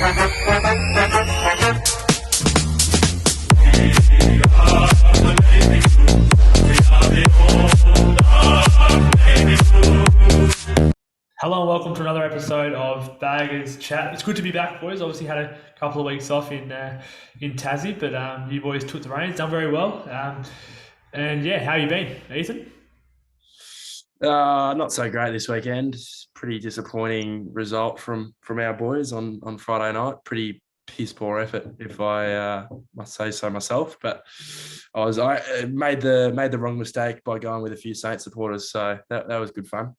Hello and welcome to another episode of Baggers Chat. It's good to be back, boys. Obviously had a couple of weeks off in Tassie, but you boys took the reins, done very well. And yeah, how you been, Ethan? Not so great this weekend. Pretty disappointing result from our boys on Friday night. Pretty piss poor effort, if I must say so myself. But I made the wrong mistake by going with a few Saints supporters, so that was good fun.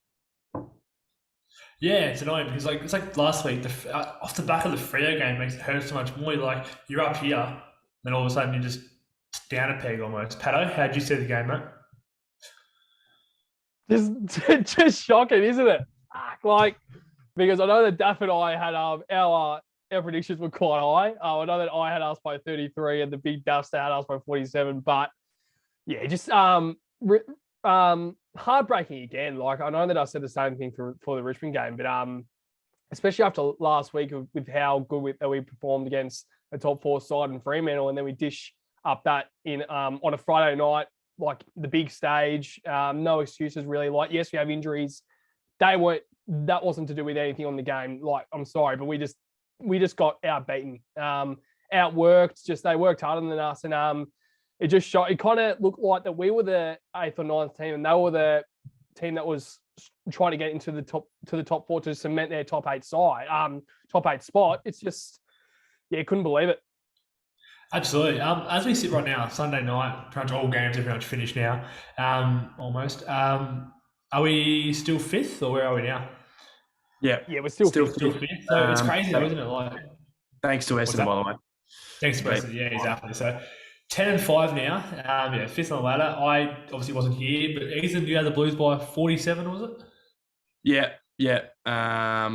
Yeah, it's annoying because it's like last week. Off the back of the Freo game makes it hurt so much more. You're up here, then all of a sudden you're just down a peg almost. Pato, how'd you see the game, mate? Just shocking, isn't it? Because I know that Daff and I had our predictions were quite high. I know that I had us by 33 and the big Daffster had us by 47. But yeah, just heartbreaking again. I know that I said the same thing for the Richmond game, but especially after last week with how good we performed against a top four side in Fremantle, and then we dish up that in on a Friday night, like the big stage. No excuses really. Yes, we have injuries. That wasn't to do with anything on the game. I'm sorry, but we just got outbeaten, outworked. They worked harder than us, and it just shot. It kind of looked like that we were the 8th or 9th team, and they were the team that was trying to get into the top four to cement their top 8 spot. It's just, yeah, couldn't believe it. Absolutely. As we sit right now, Sunday night, pretty much all games are pretty much finished now, almost. Are we still 5th, or where are we now? Yeah, we're still 5th. Still 5th. So it's crazy, though, isn't it? Thanks to Essendon, by the way. Thanks to Essendon, yeah, exactly. So 10 and 5 now. 5th on the ladder. I obviously wasn't here, but Ethan, you had the Blues by 47, was it? Yeah. I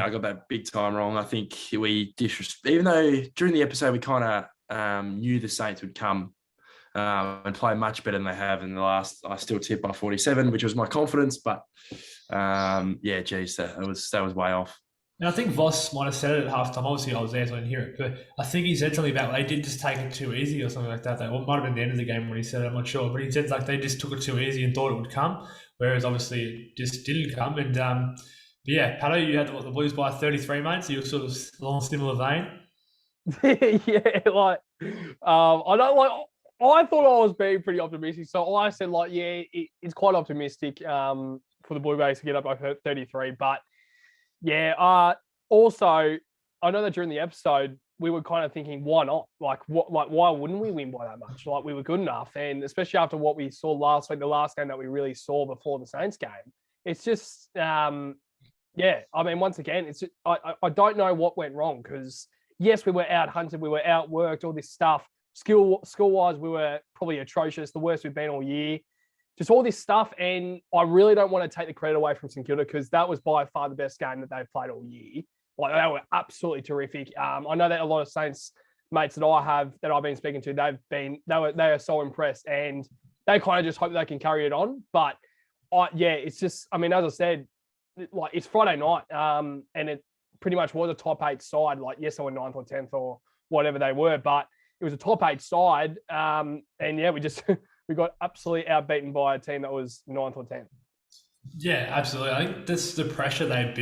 got that big time wrong. I think we even though during the episode we kind of knew the Saints would come and play much better than they have in the last. I still tipped by 47, which was my confidence, but that was way off. And I think Voss might have said it at halftime. Obviously, I was there, so I didn't hear it. But I think he said something about they did just take it too easy or something like that. It might have been the end of the game when he said it. I'm not sure. But he said they just took it too easy and thought it would come, whereas obviously it just didn't come. And Pato, you had the Blues by 33, mate. So you're sort of along a similar vein. Yeah, I thought I was being pretty optimistic. So I said, it's quite optimistic for the Blue Jays to get up by 33. But yeah, also, I know that during the episode, we were kind of thinking, why not? Why wouldn't we win by that much? We were good enough. And especially after what we saw last week, the last game that we really saw before the Saints game, it's just, once again, it's just, I don't know what went wrong because, yes, we were out-hunted, we were outworked, all this stuff. Skill-wise, we were probably atrocious, the worst we've been all year. Just all this stuff, and I really don't want to take the credit away from St Kilda because that was by far the best game that they've played all year. They were absolutely terrific. I know that a lot of Saints mates that I've been speaking to, they are so impressed, and they kind of just hope they can carry it on. But it's just, as I said, it's Friday night, and it pretty much was a top 8 side. Yes, they were 9th or 10th or whatever they were, but it was a top 8 side, we just we got absolutely outbeaten by a team that was 9th or 10th. Yeah, absolutely. I think the pressure they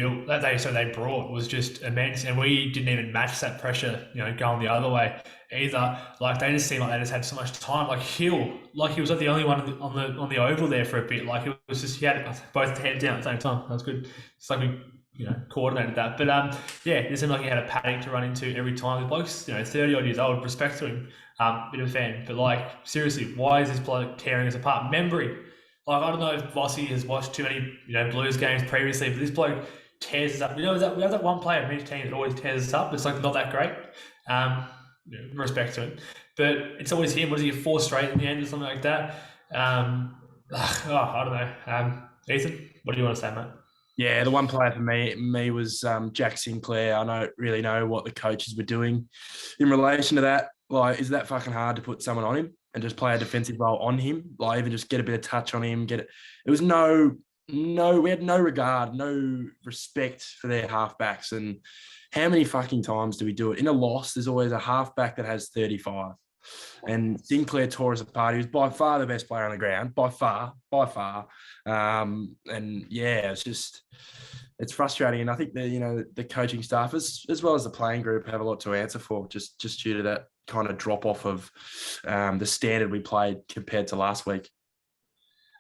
brought was just immense, and we didn't even match that pressure, going the other way either. They just seemed like they just had so much time. Hill, he was like the only one on the oval there for a bit. It was just he had both hands down at the same time. That was good. It's like we coordinated that. But it seemed like he had a paddock to run into every time. The bloke's 30 odd years old. Respect to him, bit of a fan. But seriously, why is this bloke tearing us apart? Membry. I don't know if Vossi has watched too many, Blues games previously, but this bloke tears us up. We have that one player in each team that always tears us up. It's not that great. Respect to him, but it's always him. What is he, 4 straight in the end or something like that? I don't know. Ethan, what do you want to say, mate? Yeah, the one player for me was Jack Sinclair. I don't really know what the coaches were doing in relation to that. Is that fucking hard to put someone on him and just play a defensive role on him? Even just get a bit of touch on him. It was we had no regard, no respect for their halfbacks. And how many fucking times do we do it? In a loss, there's always a halfback that has 35. And Sinclair tore us apart. He was by far the best player on the ground, by far. And yeah, it's frustrating. And I think the coaching staff as well as the playing group have a lot to answer for, just due to that kind of drop off of the standard we played compared to last week.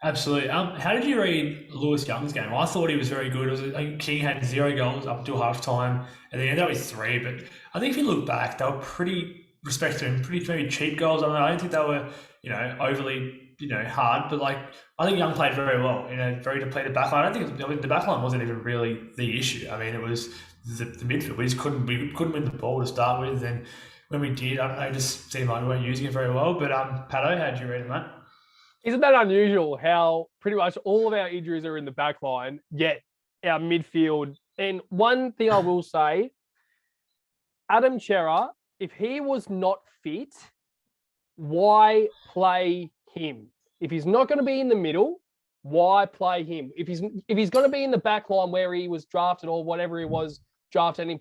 Absolutely. How did you read Lewis Young's game? I thought he was very good. I think King had 0 goals up until half time, and then ended up with 3. But I think if you look back, they were pretty respected and pretty maybe cheap goals. I mean, I don't think they were overly hard, but like I think Young played very well in a very depleted backline. I think the backline wasn't even really the issue. I mean, it was the midfield. We couldn't win the ball to start with, and when we did, it just seemed like we weren't using it very well. But Pato, how did you read it, mate? Isn't that unusual how pretty much all of our injuries are in the back line, yet our midfield? And one thing I will say, Adam Chera, if he was not fit, why play him? If he's not going to be in the middle, why play him? If he's going to be in the back line where he was drafted or whatever he was drafted and he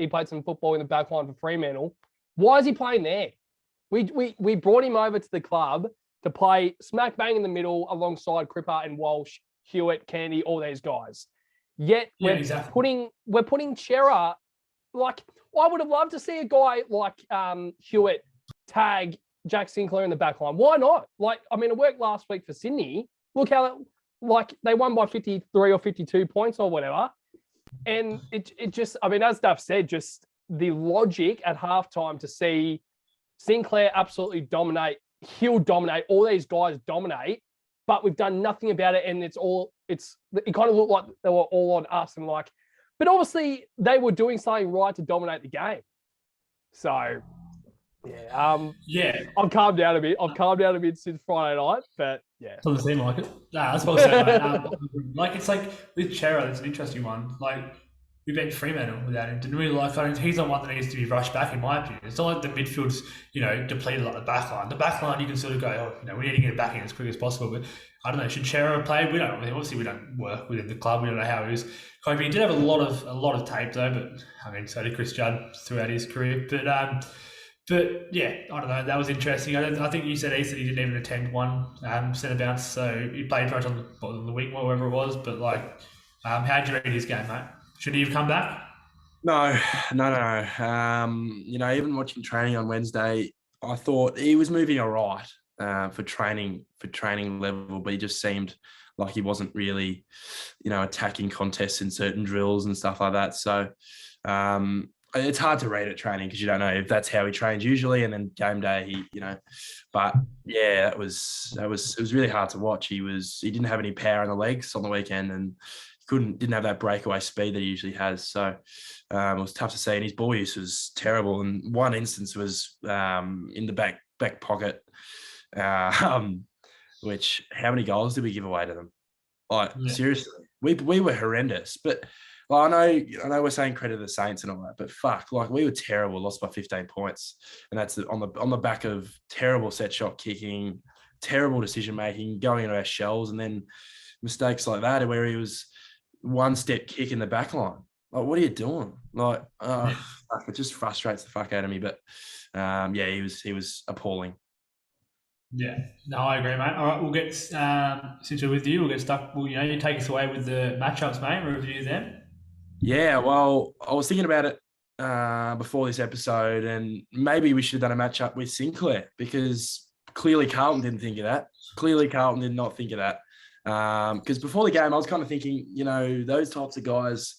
played some football in the back line for Fremantle, why is he playing there? We brought him over to the club to play smack bang in the middle alongside Cripper and Walsh, Hewitt, Candy, all these guys. Yet we're putting Chera, like I would have loved to see a guy like Hewitt tag Jack Sinclair in the back line. Why not? Like, I mean, it worked last week for Sydney. Look how they won by 53 or 52 points or whatever. And it just, I mean, as Duff said, just the logic at halftime to see Sinclair absolutely dominate. He'll dominate. All these guys dominate, but we've done nothing about it. And it kind of looked like they were all on us and like, but obviously they were doing something right to dominate the game. So yeah, I've calmed down a bit since Friday night, but yeah. Doesn't seem like it. Nah, that's what I said, mate. It's like with Chera, it's an interesting one. Like, we beat Fremantle without him. Didn't really like him. He's not one that needs to be rushed back, in my opinion. It's not like the midfield's, depleted like the back line. The back line, you can sort of go, we need to get it back in as quick as possible. But I don't know, should Chera play? Obviously we don't work within the club. We don't know how he was. He did have a lot of tape though, but I mean, so did Chris Judd throughout his career. But yeah, I don't know. That was interesting. I think you said he didn't even attend one centre bounce, so he played pretty much on the wing or whatever it was. But like, how did you read his game, mate? Should he have come back? No. Even watching training on Wednesday, I thought he was moving all right for training level, but he just seemed like he wasn't really, attacking contests in certain drills and stuff like that. So it's hard to read at training because you don't know if that's how he trains usually, and then game day But yeah, it was really hard to watch. He didn't have any power in the legs on the weekend, and didn't have that breakaway speed that he usually has. So it was tough to see. And his ball use was terrible. And one instance was in the back pocket, which how many goals did we give away to them? Like, seriously, we were horrendous. But I know we're saying credit to the Saints and all that, but fuck, like we were terrible, lost by 15 points. And that's on the back of terrible set shot kicking, terrible decision making, going into our shells, and then mistakes like that where he was one step kick in the back line. Like, what are you doing? Like, it just frustrates the fuck out of me. But he was appalling. Yeah, no, I agree, mate. All right, we'll get since we're with you, we'll get stuck. Well, you take us away with the matchups, mate. Review them. Yeah, well, I was thinking about it before this episode, and maybe we should have done a matchup with Sinclair because clearly Carlton didn't think of that. Clearly Carlton did not think of that. Because before the game, I was kind of thinking, those types of guys,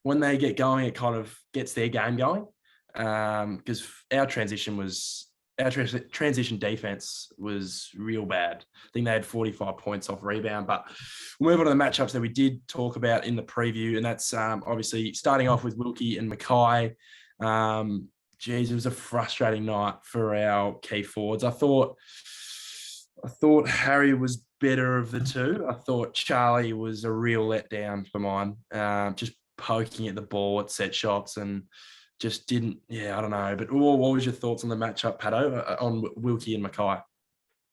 when they get going, it kind of gets their game going. Because our transition defense was real bad. I think they had 45 points off rebound. But we'll move on to the matchups that we did talk about in the preview, and that's obviously starting off with Wilkie and Mackay. It was a frustrating night for our key forwards. I thought Harry was better of the two. I thought Charlie was a real letdown for mine. Just poking at the ball at set shots and just didn't. Yeah, I don't know. But what was your thoughts on the matchup, Pato, on Wilkie and Mackay?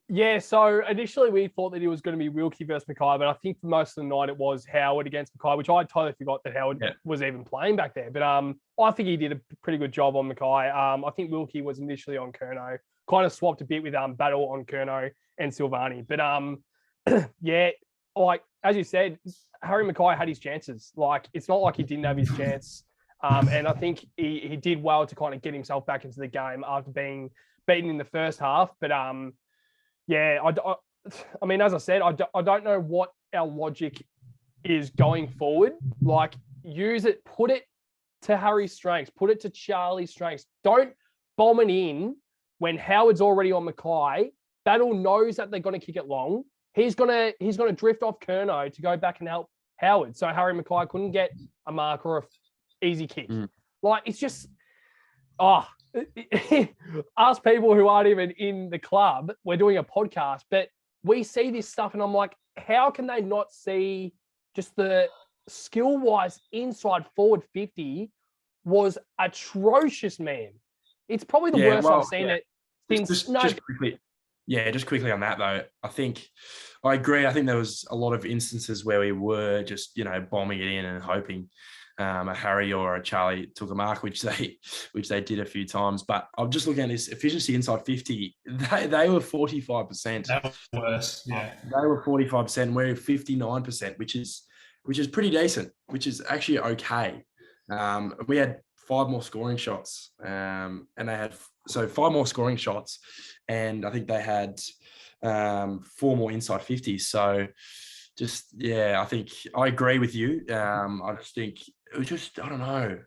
Yeah, so initially we thought that it was going to be Wilkie versus Mackay, but I think for most of the night it was Howard against Mackay, which I totally forgot that Howard Yeah. was even playing back there. But I think he did a pretty good job on Mackay. I think Wilkie was initially on Curnow, kind of swapped a bit with Battle on Curnow and Silvani. But yeah, like as you said, Harry Mackay had his chances. Like it's not like he didn't have his chance. And I think he did well to kind of get himself back into the game after being beaten in the first half. But yeah, I mean, as I said, I don't know what our logic is going forward. Like, use it, put it to Harry's strengths, put it to Charlie's strengths. Don't bomb it in when Howard's already on Mackay. Battle knows that they're going to kick it long. He's gonna drift off Curnow to go back and help Howard. So Harry Mackay couldn't get a mark or a easy kick. Like, it's just, us people who aren't even in the club, we're doing a podcast, but we see this stuff and I'm like, how can they not see just the skill-wise inside forward 50 was atrocious, man. It's probably the worst I've seen it since. Just quickly. Yeah, just quickly on that though. I agree. I think there was a lot of instances where we were just, bombing it in and hoping a Harry or a Charlie took a mark, which they did a few times. But I'm just looking at this efficiency inside 50. They were 45%. That was worse. Yeah, they were 45%. We're 59%, which is pretty decent. Which is actually okay. We had 5 more scoring shots, and they had 5 more scoring shots, and I think they had 4 more inside 50s. So. I think I agree with you. I just think it was just, I don't know.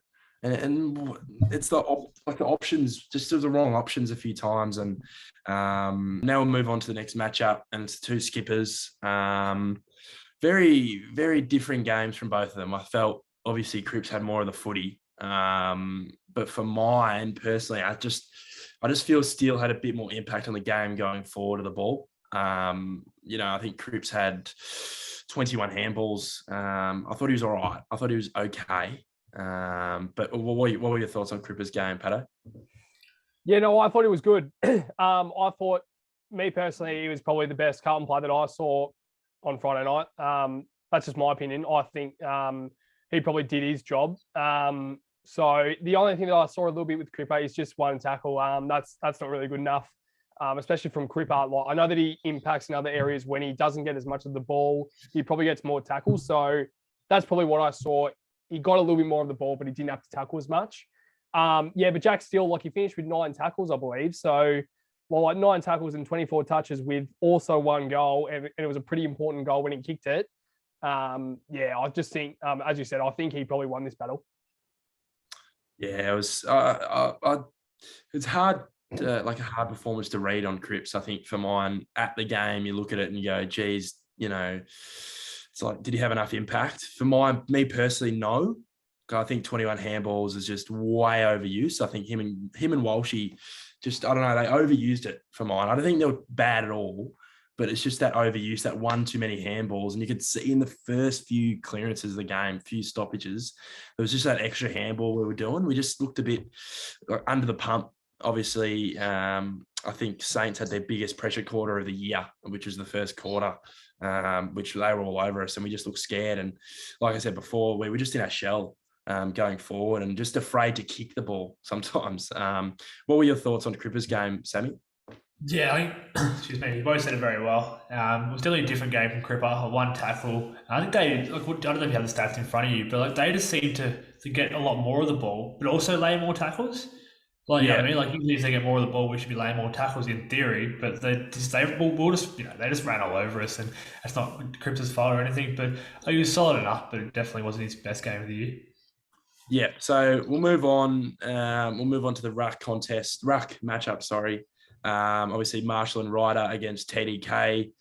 And it's the options, just the wrong options a few times. And now we'll move on to the next matchup, and it's 2 skippers. Very, very different games from both of them. I felt obviously Cripps had more of the footy. But for mine personally, I just feel Steele had a bit more impact on the game going forward of the ball. I think Cripps had 21 handballs. I thought he was all right. I thought he was okay. But what were your thoughts on Cripps' game, Pato? Yeah, no, I thought it was good. I thought, me personally, he was probably the best Carlton player that I saw on Friday night. That's just my opinion. I think he probably did his job. So the only thing that I saw a little bit with Cripper is just 1 tackle. That's not really good enough. Especially from Cripper. Like, I know that he impacts in other areas when he doesn't get as much of the ball. He probably gets more tackles. So that's probably what I saw. He got a little bit more of the ball, but he didn't have to tackle as much. But Jack Steele, he finished with 9 tackles, I believe. So, 9 tackles and 24 touches with also 1 goal. And it was a pretty important goal when he kicked it. I just think, as you said, I think he probably won this battle. Yeah, it was. It's hard. Like a hard performance to read on Cripps. I think for mine, at the game, you look at it and you go, geez, it's like, did he have enough impact? For me personally, no. I think 21 handballs is just way overused. I think him and Walshy just, I don't know, they overused it for mine. I don't think they were bad at all, but it's just that overuse, that one too many handballs. And you could see in the first few clearances of the game, few stoppages, there was just that extra handball we were doing. We just looked a bit under the pump. Obviously, I think Saints had their biggest pressure quarter of the year, which was the first quarter, which they were all over us, and we just looked scared. And like I said before, we were just in our shell going forward and just afraid to kick the ball sometimes. What were your thoughts on the Crippers game, Sammy? Yeah, I think, excuse me, you both said it very well. It was definitely a different game from Cripper. 1 tackle. I think they, I don't know if you have the stats in front of you, but they just seem to get a lot more of the ball, but also lay more tackles. You know what I mean? Usually if they get more of the ball, we should be laying more tackles in theory, but they just ran all over us, and that's not Cripps' fault or anything, but he was solid enough, but it definitely wasn't his best game of the year. Yeah, so we'll move on. We'll move on to the ruck matchup, sorry. Obviously, Marshall and Ryder against TDK.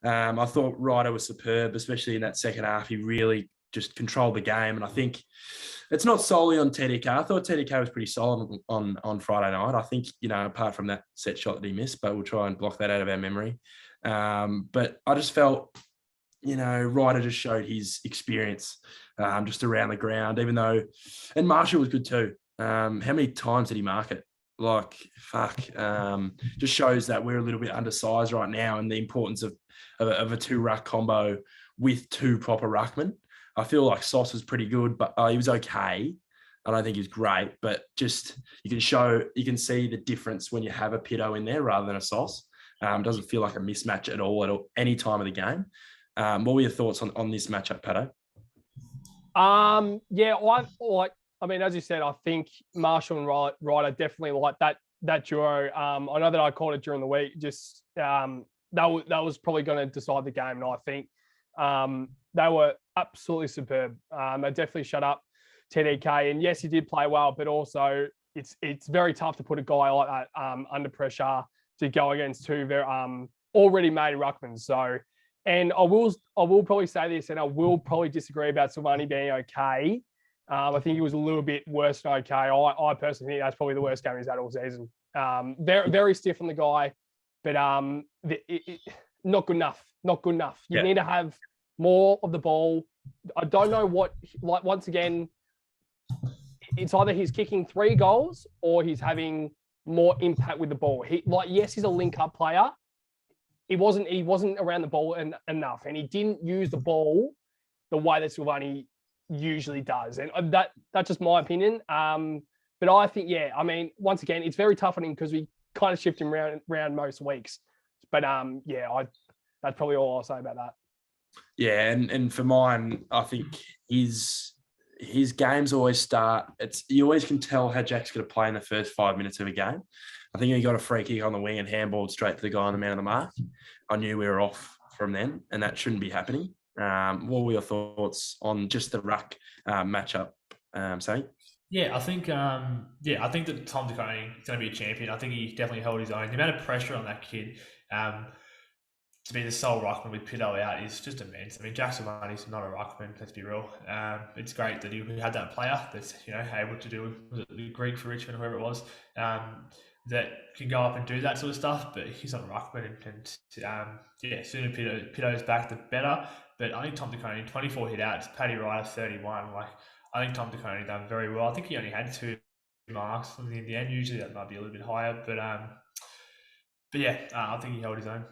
I thought Ryder was superb, especially in that second half. He really just controlled the game, and I think it's not solely on TDK. I thought TDK was pretty solid on Friday night. I think, apart from that set shot that he missed, but we'll try and block that out of our memory. But I just felt, Ryder just showed his experience just around the ground, even though, and Marshall was good too. How many times did he mark it? Like, fuck, just shows that we're a little bit undersized right now, and the importance of a two ruck combo with two proper ruckmen. I feel like Sauce was pretty good, but he was okay. I don't think he's great, but just you can see the difference when you have a Pito in there rather than a Sauce. Doesn't feel like a mismatch at all any time of the game. What were your thoughts on this matchup, Pato? Yeah, I mean, as you said, I think Marshall and Ryder definitely like that duo. I know that I called it during the week. Just that was probably going to decide the game, and I think they were absolutely superb. They definitely shut up TDK, and yes, he did play well, but also it's very tough to put a guy like that under pressure to go against two very already made ruckmans. So, and I will probably say this, and I will probably disagree about Silvani being okay. I think he was a little bit worse than okay. I personally think that's probably the worst game he's had all season. Very, very stiff on the guy, but not good enough. Not good enough. You need to have more of the ball. I don't know what, like, once again, it's either he's kicking 3 goals or he's having more impact with the ball. Yes, he's a link-up player. He wasn't around the ball enough, and he didn't use the ball the way that Silvani usually does, and that's just my opinion. But I think, I mean, once again, it's very tough on him because we kind of shift him around most weeks. But that's probably all I'll say about that. Yeah, and for mine, I think his games always start. You always can tell how Jack's going to play in the first 5 minutes of a game. I think he got a free kick on the wing and handballed straight to the guy on the man of the mark. I knew we were off from then, and that shouldn't be happening. What were your thoughts on just the ruck matchup, Sammy? Yeah, I think that Tom DeConey is going to be a champion. I think he definitely held his own. The amount of pressure on that kid to be the sole ruckman with Pito out is just immense. I mean, Jack Silvani's not a ruckman, let's be real. It's great that he had that player that's able to do, was it the Greek for Richmond, whoever it was, that can go up and do that sort of stuff. But he's not a ruckman, and sooner Pito's back, the better. But I think Tom DeConey, 24 hit outs, Paddy Ryder 31. Like, I think Tom DeConey done very well. I think he only had 2 marks in the end. Usually that might be a little bit higher, but I think he held his own.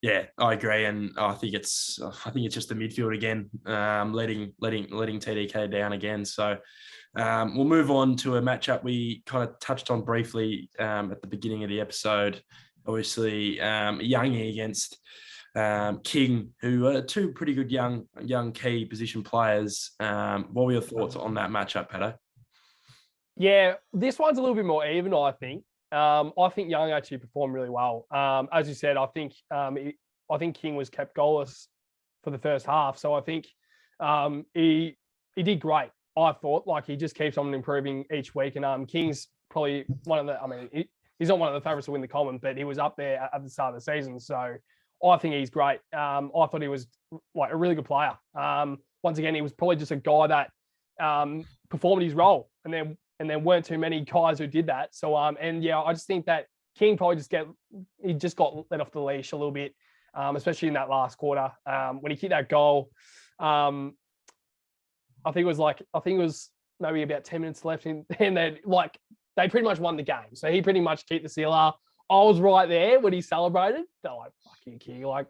Yeah, I agree, and I think it's just the midfield again, letting TDK down again. So we'll move on to a matchup we kind of touched on briefly at the beginning of the episode. Obviously, Youngie against King, who are 2 pretty good young key position players. What were your thoughts on that matchup, Pato? Yeah, this one's a little bit more even, I think. I think Young actually performed really well. As you said, I think King was kept goalless for the first half, so I think he did great. I thought, like, he just keeps on improving each week, and King's probably one of the. I mean, he's not one of the favourites to win the Common, but he was up there at the start of the season, so I think he's great. I thought he was like a really good player. Once again, he was probably just a guy that performed his role, and then weren't too many guys who did that. So, I just think that King probably just got let off the leash a little bit, especially in that last quarter. When he kicked that goal, I think it was maybe about 10 minutes left, and they pretty much won the game. So he pretty much kicked the sealer. I was right there when he celebrated. They're like, "Fuck you, King! Like,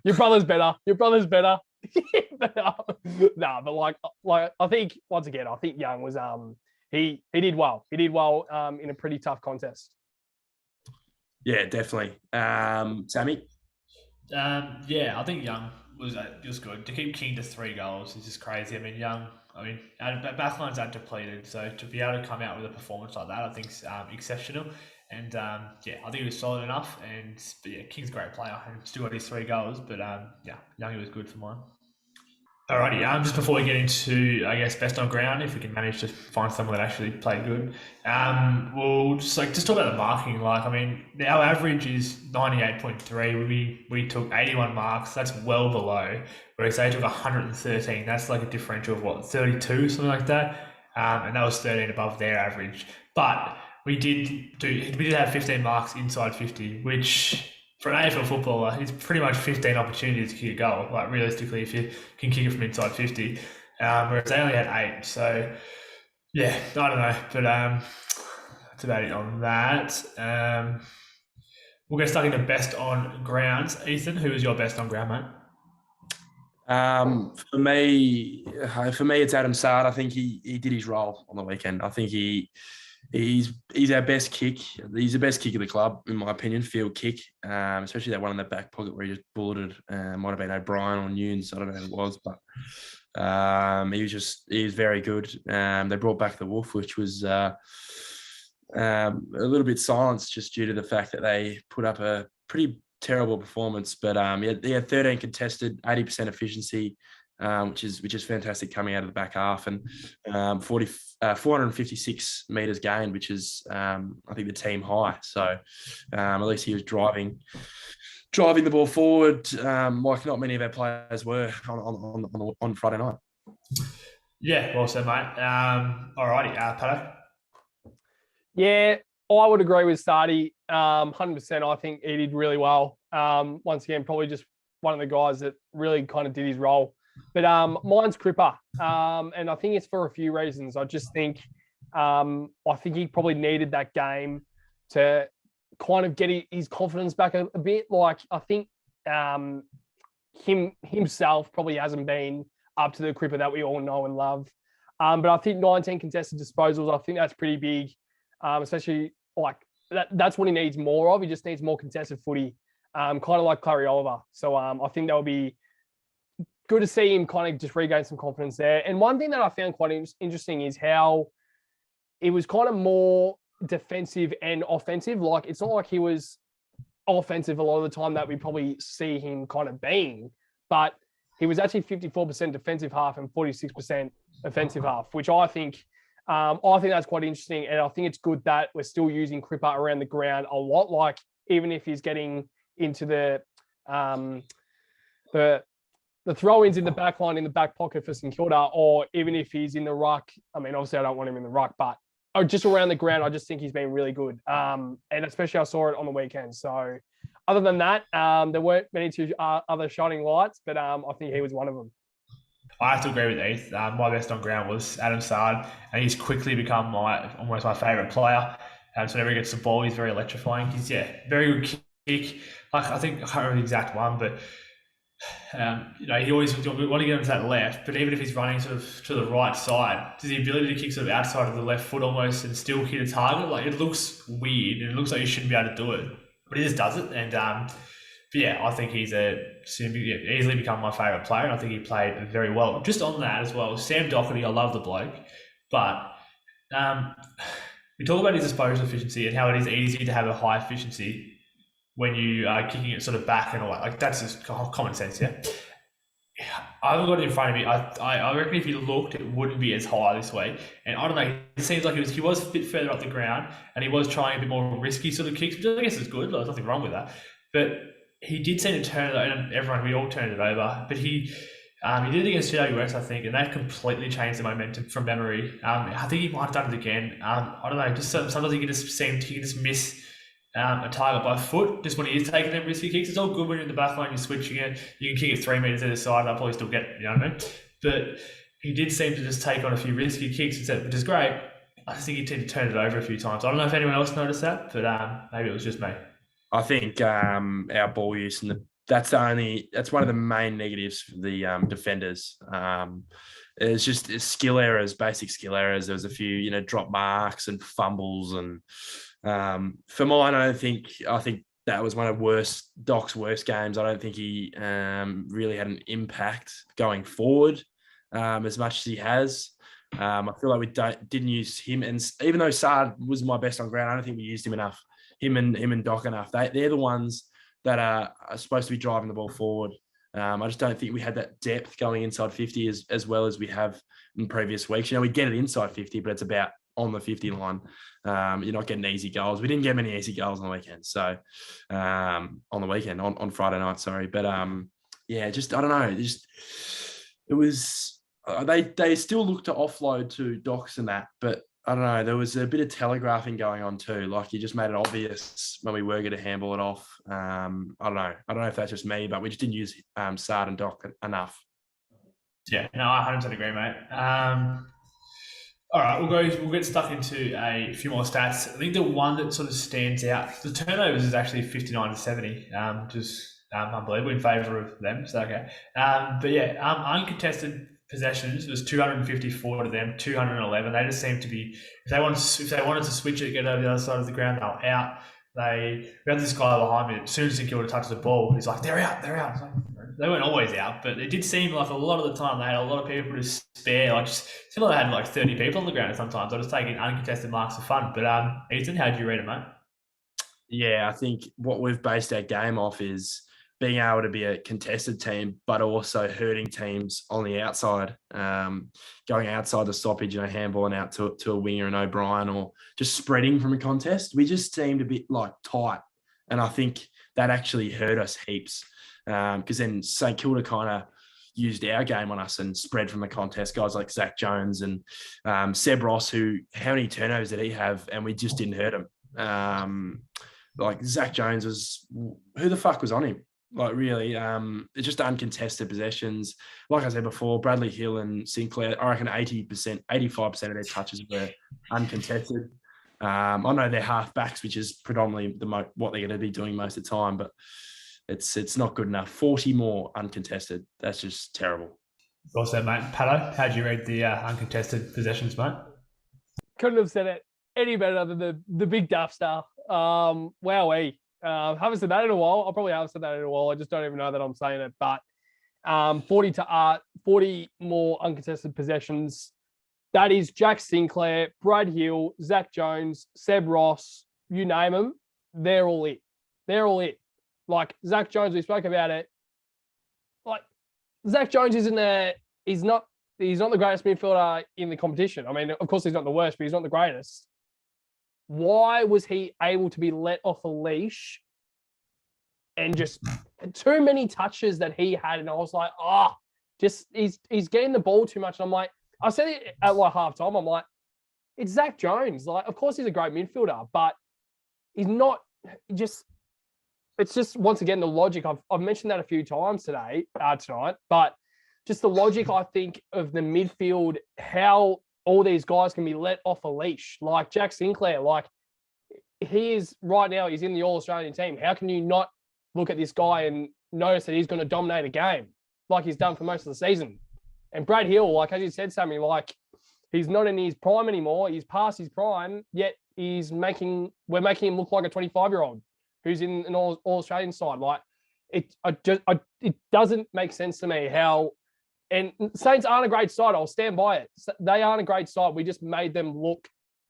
your brother's better. Your brother's better." but I think once again, I think Young was He did well. He did well in a pretty tough contest. Yeah, definitely. Sammy? I think Young was good. To keep King to 3 goals is just crazy. I mean, Young, backlines aren't depleted, so to be able to come out with a performance like that, I think is exceptional. And I think he was solid enough. King's a great player and still got his 3 goals. But Young was good for mine. Alrighty, just before we get into, I guess, best on ground, if we can manage to find someone that actually played good, we'll just talk about the marking. Our average is 98.3. We took 81 marks. That's well below. Whereas they took 113. That's like a differential of 32, something like that. And that was 13 above their average. But we did have 15 marks inside 50, which, for an AFL footballer, it's pretty much 15 opportunities to kick a goal. Like, realistically, if you can kick it from inside 50, whereas they only had 8. So, I don't know, but that's about it on that. We'll get stuck into best on grounds. Ethan, who was your best on ground, mate? For me, it's Adam Sard. I think he did his role on the weekend. I think he's our best kick. He's the best kick of the club, in my opinion, field kick, especially that one in the back pocket where he just bulleted. Might have been O'Brien or Nunes. I don't know who it was, but he was very good. They brought back the Wolf, which was a little bit silenced just due to the fact that they put up a pretty terrible performance. But he had 13 contested, 80% efficiency, which is fantastic coming out of the back half, and 456 meters gained, which is I think the team high. So at least he was driving the ball forward, like not many of our players were on Friday night. Yeah, well said, mate. All righty, Pato. Yeah, I would agree with Sardi. 100%. I think he did really well. Once again, probably just one of the guys that really kind of did his role. But mine's Cripper, and I think it's for a few reasons. I just think he probably needed that game to kind of get his confidence back a bit. Like, I think himself probably hasn't been up to the Cripper that we all know and love. But I think 19 contested disposals, I think that's pretty big, especially like that's what he needs more of. He just needs more contested footy, kind of like Clary Oliver. So I think that would be good to see him kind of just regain some confidence there. And one thing that I found quite interesting is how it was kind of more defensive and offensive. Like, it's not like he was offensive a lot of the time that we probably see him kind of being, but he was actually 54% defensive half and 46% offensive half, which I think that's quite interesting. And I think it's good that we're still using Cripper around the ground a lot. Like, even if he's getting into the throw-ins in the back line, in the back pocket for St Kilda, or even if he's in the ruck. I mean, obviously I don't want him in the ruck, but just around the ground, I just think he's been really good. And especially I saw it on the weekend. So other than that, there weren't many other shining lights, but I think he was one of them. I have to agree with Heath. My best on ground was Adam Sard, and he's quickly become almost my favourite player. So whenever he gets the ball, he's very electrifying. He's very good kick. Like, I think I can't remember the exact one, but he always want to get him to that left. But even if he's running sort of to the right side, does the ability to kick sort of outside of the left foot almost and still hit a target? Like, it looks weird and it looks like he shouldn't be able to do it, but he just does it. And but yeah, I think he's easily become my favourite player, and I think he played very well. Just on that as well, Sam Doherty, I love the bloke, but we talk about his disposal efficiency and how it is easy to have a high efficiency when you are kicking it sort of back and all that. Like, that's just common sense, yeah? I haven't got it in front of me. I reckon if you looked, it wouldn't be as high this week. And I don't know, it seems like he was a bit further up the ground, and he was trying a bit more risky sort of kicks, which I guess is good. There's nothing wrong with that. But he did seem to turn it over, and we all turned it over. But he did it against GWS, I think, and that completely changed the momentum from memory. I think he might have done it again. I don't know, just sometimes he can just miss a target by foot, just when he is taking them risky kicks. It's all good when you're in the back line, you're switching it, you can kick it 3 meters either side, and I'll probably still get it, you know what I mean? But he did seem to just take on a few risky kicks instead, which is great. I just think he tended to turn it over a few times. I don't know if anyone else noticed that, but maybe it was just me. I think our ball use, and that's one of the main negatives for the defenders. It's just skill errors, basic skill errors. There was a few, drop marks and fumbles, and for mine, I think that was one of Doc's worst games. I don't think he really had an impact going forward as much as he has. I feel like we didn't use him, and even though Sard was my best on ground, I don't think we used him enough. Him and Doc enough. They're the ones that are supposed to be driving the ball forward. I just don't think we had that depth going inside 50 as well as we have in previous weeks. We get it inside 50, but it's about on the 50 line. You're not getting easy goals. We didn't get many easy goals on the weekend. So on Friday night, sorry. But I don't know. It was they still look to offload to Docs and that, but I don't know. There was a bit of telegraphing going on too. Like, you just made it obvious when we were going to handball it off. I don't know. I don't know if that's just me, but we just didn't use Sard and Doc enough. Yeah, no, I 100% agree, mate. All right, we'll get stuck into a few more stats. I think the one that sort of stands out, the turnovers is actually 59-70, which is unbelievable in favour of them. So okay, but yeah, uncontested possessions was 254 to them, 211. They just seem to be if they wanted to switch it, get over the other side of the ground, they were out. We had this guy behind me. As soon as Kilda touches the ball, he's like, "They're out, they're out." It's like, they weren't always out, but it did seem like a lot of the time they had a lot of people to spare. Like just seemed like they had like 30 people on the ground sometimes. I was just taking uncontested marks for fun. But Ethan, how did you read it, mate? Yeah, I think what we've based our game off is being able to be a contested team, but also hurting teams on the outside, going outside the stoppage, handballing out to a winger and O'Brien, or just spreading from a contest. We just seemed a bit like tight. And I think that actually hurt us heaps, because then St Kilda kind of used our game on us and spread from the contest. Guys like Zach Jones and Seb Ross, how many turnovers did he have? And we just didn't hurt him. Like Zach Jones who the fuck was on him? Like really, it's just uncontested possessions. Like I said before, Bradley Hill and Sinclair, I reckon 80%, 85% of their touches were uncontested. I know they're half-backs, which is predominantly what they're going to be doing most of the time, but it's not good enough. 40 more uncontested. That's just terrible. Also, mate, Pato, how did you read the uncontested possessions, mate? Couldn't have said it any better than the big duff stuff. Wowee. Haven't said that in a while. I probably haven't said that in a while. I just don't even know that I'm saying it. But 40 more uncontested possessions. That is Jack Sinclair, Brad Hill, Zach Jones, Seb Ross, you name them. They're all it. They're all it. Like Zach Jones, we spoke about it. Like Zach Jones he's not the greatest midfielder in the competition. I mean, of course he's not the worst, but he's not the greatest. Why was he able to be let off a leash and just too many touches that he had? And I was like, he's getting the ball too much. And I'm like, I said it at like halftime. I'm like, it's Zach Jones. Like, of course he's a great midfielder, but he's not it's just once again the logic. I've mentioned that a few times tonight, but just the logic I think of the midfield, how all these guys can be let off a leash. Like Jack Sinclair, like he is right now, he's in the All-Australian team. How can you not look at this guy and notice that he's going to dominate a game like he's done for most of the season? And Brad Hill, like as you said, Sammy, like he's not in his prime anymore. He's past his prime, yet we're making him look like a 25-year-old who's in an All-Australian side. Like it doesn't make sense to me how. And Saints aren't a great side. I'll stand by it. They aren't a great side. We just made them look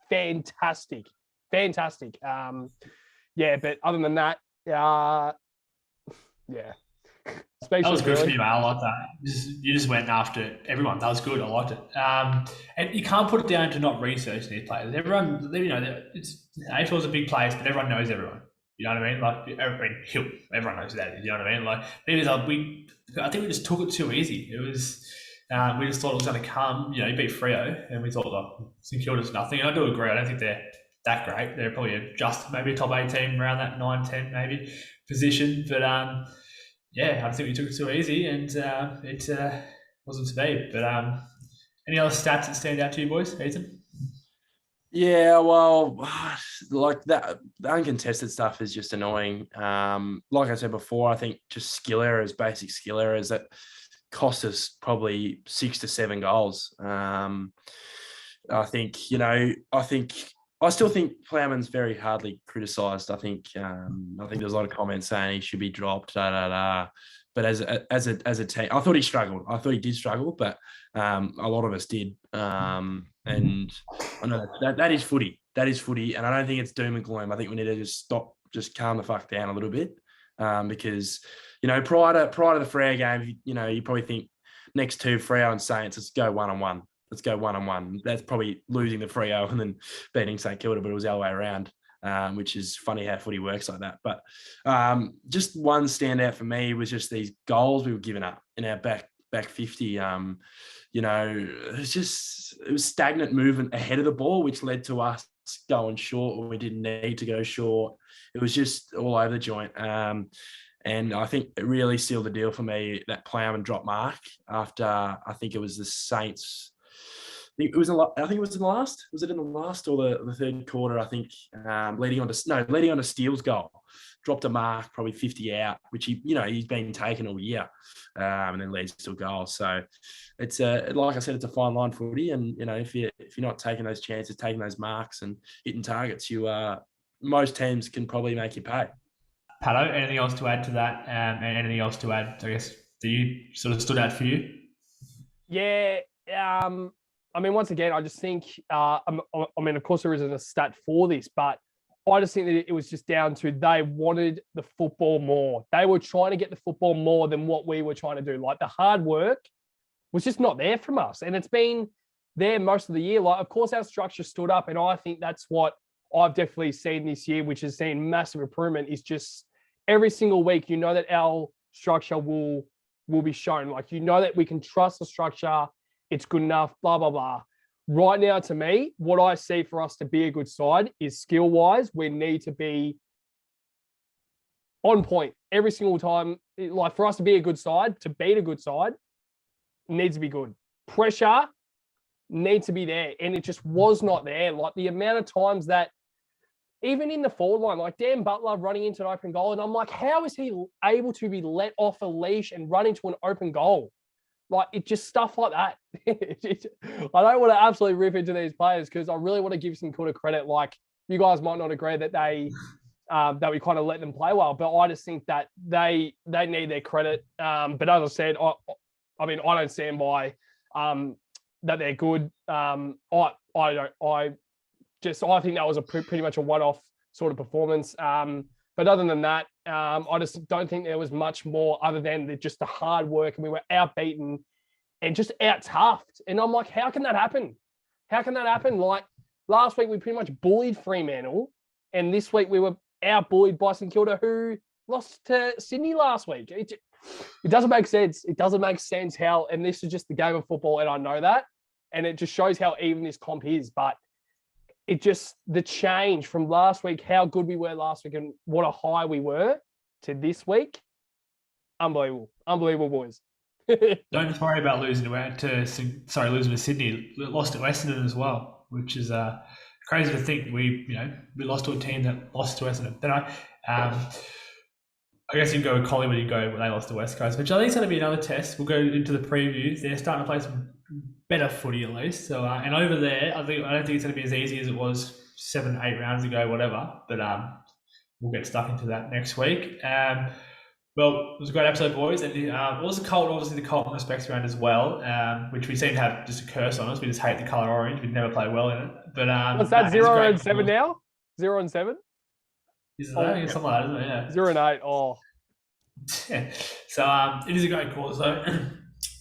fantastic. Fantastic. But other than that, yeah. That was good for you, mate. I like that. You just went after everyone. That was good. I liked it. And you can't put it down to not researching these players. Everyone, AFL is a big place, but everyone knows everyone. You know what I mean? Like everyone knows who that is. You know what I mean? Like I think we just took it too easy. It was we just thought it was going to come. You beat Freo, and we thought like St Kilda's nothing. And I do agree. I don't think they're that great. They're probably just maybe a top 8 team around that 9-10 maybe position. But I think we took it too easy, and it wasn't to be. But any other stats that stand out to you, boys, Ethan? Yeah, well, like that, the uncontested stuff is just annoying. Like I said before, I think just basic skill errors that cost us probably 6 to 7 goals. I still think Plowman's very hardly criticised. I think there's a lot of comments saying he should be dropped. But as a team, I thought he struggled. I thought he did struggle, but a lot of us did. And I know that is footy. That is footy, and I don't think it's doom and gloom. I think we need to just calm the fuck down a little bit, because prior to the Freo game, you probably think next to Freo and Saints, let's go 1-on-1. Let's go 1-on-1. That's probably losing the Freo and then beating St Kilda, but it was the other way around. Which is funny how footy works like that. But just one standout for me was just these goals we were giving up in our back 50. It was stagnant movement ahead of the ball, which led to us going short when we didn't need to go short. It was just all over the joint. And I think it really sealed the deal for me, that Plowman drop mark after, I think it was the Saints I think it was in the last. Was it in the last or the third quarter? I think leading on to Steele's goal, dropped a mark, probably 50 out, which he's been taken all year, and then leads to a goal. So it's like I said, it's a fine line footy, and if you're not taking those chances, taking those marks, and hitting targets, most teams can probably make you pay. Pato, anything else to add to that? And anything else to add, I guess, that you sort of stood out for you? Yeah. I mean, once again, I just think, I mean, of course, there isn't a stat for this, but I just think that it was just down to they wanted the football more. They were trying to get the football more than what we were trying to do. Like the hard work was just not there from us. And it's been there most of the year. Like, of course, our structure stood up. And I think that's what I've definitely seen this year, which has seen massive improvement, is just every single week, that our structure will be shown. Like, that we can trust the structure. It's good enough, blah, blah, blah. Right now, to me, what I see for us to be a good side is skill-wise, we need to be on point every single time. Like, for us to be a good side, to beat a good side, needs to be good. Pressure needs to be there, and it just was not there. Like, the amount of times that, even in the forward line, like Dan Butler running into an open goal, and I'm like, how is he able to be let off a leash and run into an open goal? Like, it just stuff like that. I don't want to absolutely rip into these players because I really want to give some Kilda credit. Like, you guys might not agree that that we kind of let them play well, but I just think that they need their credit. But as I said, I mean, I don't stand by that they're good. I think that was a pretty much a one-off sort of performance. But other than that, I just don't think there was much more other than just the hard work, and we were outbeaten and just out-toughed. And I'm like, how can that happen? How can that happen? Like, last week we pretty much bullied Fremantle, and this week we were out-bullied by St Kilda, who lost to Sydney last week. It doesn't make sense. It doesn't make sense how, and this is just the game of football, and I know that, and it just shows how even this comp is, but it just, the change from last week, how good we were last week and what a high we were, to this week, unbelievable. Unbelievable, boys. Don't just worry about losing to Sydney. Lost to Essendon as well, which is crazy to think. We lost to a team that lost to Essendon. Then I guess you can go with Collingwood, you go when they lost to West Coast, which I think is going to be another test. We'll go into the previews. They're starting to play some better footy at least. So and over there, I don't think it's going to be as easy as it was 7-8 rounds ago, whatever. But we'll get stuck into that next week. Well, it was a great episode, boys. And it was obviously the Carlton respects round as well, which we seem to have just a curse on us. We just hate the colour orange. We never play well in it. But what's that? 0-7 now? 0-7. Is it that? Something like that, isn't it? Yeah. 0-8. Oh. So it is a great cause though.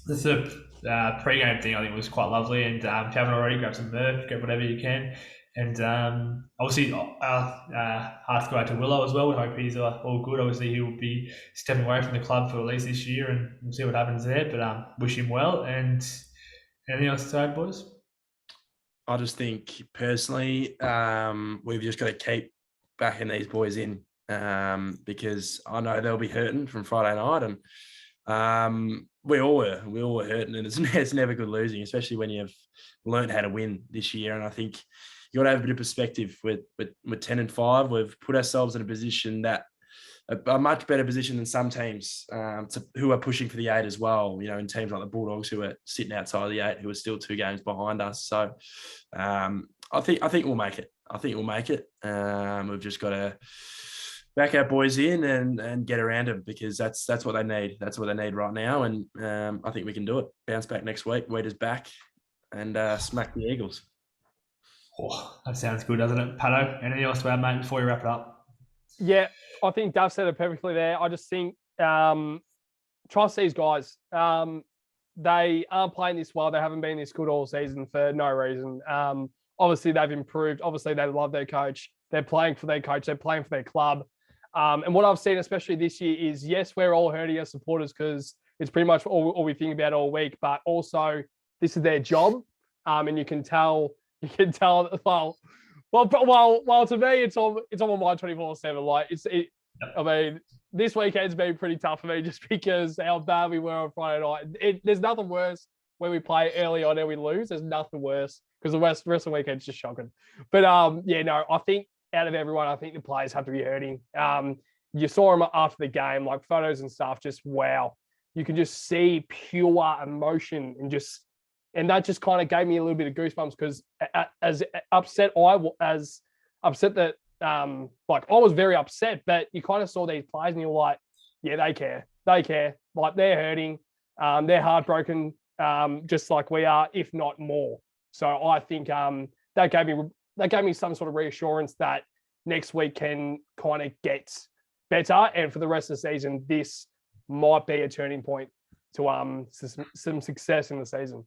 The pre-game thing I think was quite lovely, and if you haven't already, grab some merch, get whatever you can, and obviously hearts go out to Willow as well. We hope he's all good. Obviously he will be stepping away from the club for at least this year, and we'll see what happens there, but wish him well. And anything else to add, boys? I just think personally we've just got to keep backing these boys in, because I know they'll be hurting from Friday night, and we all were hurting, and it's never good losing, especially when you've learned how to win this year. And I think you got to have a bit of perspective with 10-5. We've put ourselves in a position that a much better position than some teams who are pushing for the 8 as well. In teams like the Bulldogs, who are sitting outside of the 8, who are still 2 games behind us. So I think we'll make it. We've just got to back our boys in and get around them, because that's what they need. That's what they need right now, and I think we can do it. Bounce back next week. Weeders back, and smack the Eagles. Oh, that sounds good, doesn't it? Pato, anything else to add, mate, before we wrap it up? Yeah, I think Duff said it perfectly there. I just think trust these guys. They aren't playing this well. They haven't been this good all season for no reason. Obviously, they've improved. Obviously, they love their coach. They're playing for their coach. They're playing for their club. And what I've seen, especially this year, is yes, we're all hurting as supporters because it's pretty much all we think about all week. But also, this is their job, and you can tell. Well, to me, it's on my mind 24/7. Like I mean, this weekend's been pretty tough for me just because how bad we were on Friday night. There's nothing worse when we play early on and we lose. There's nothing worse because the rest of the weekend's just shocking. But yeah, no, I think out of everyone, I think the players have to be hurting. You saw them after the game, like photos and stuff, just wow. You can just see pure emotion and that just kind of gave me a little bit of goosebumps because as upset that like I was very upset, but you kind of saw these players and you're like, yeah, they care, like they're hurting, they're heartbroken, just like we are, if not more. So I think that gave me some sort of reassurance that next week can kind of get better, and for the rest of the season, this might be a turning point to some success in the season.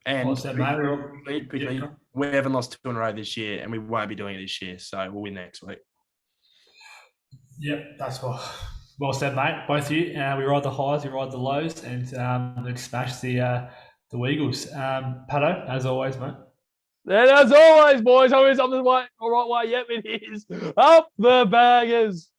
And Well said, mate. quickly, Yeah. we haven't lost 2 in a row this year, and we won't be doing it this year. So we'll win next week. Yep, that's well said, mate. Both of you. We ride the highs, we ride the lows, and we smash the Weagles. Pato, as always, mate. And as always, boys, always up the right way. Yep, it is up the baggers.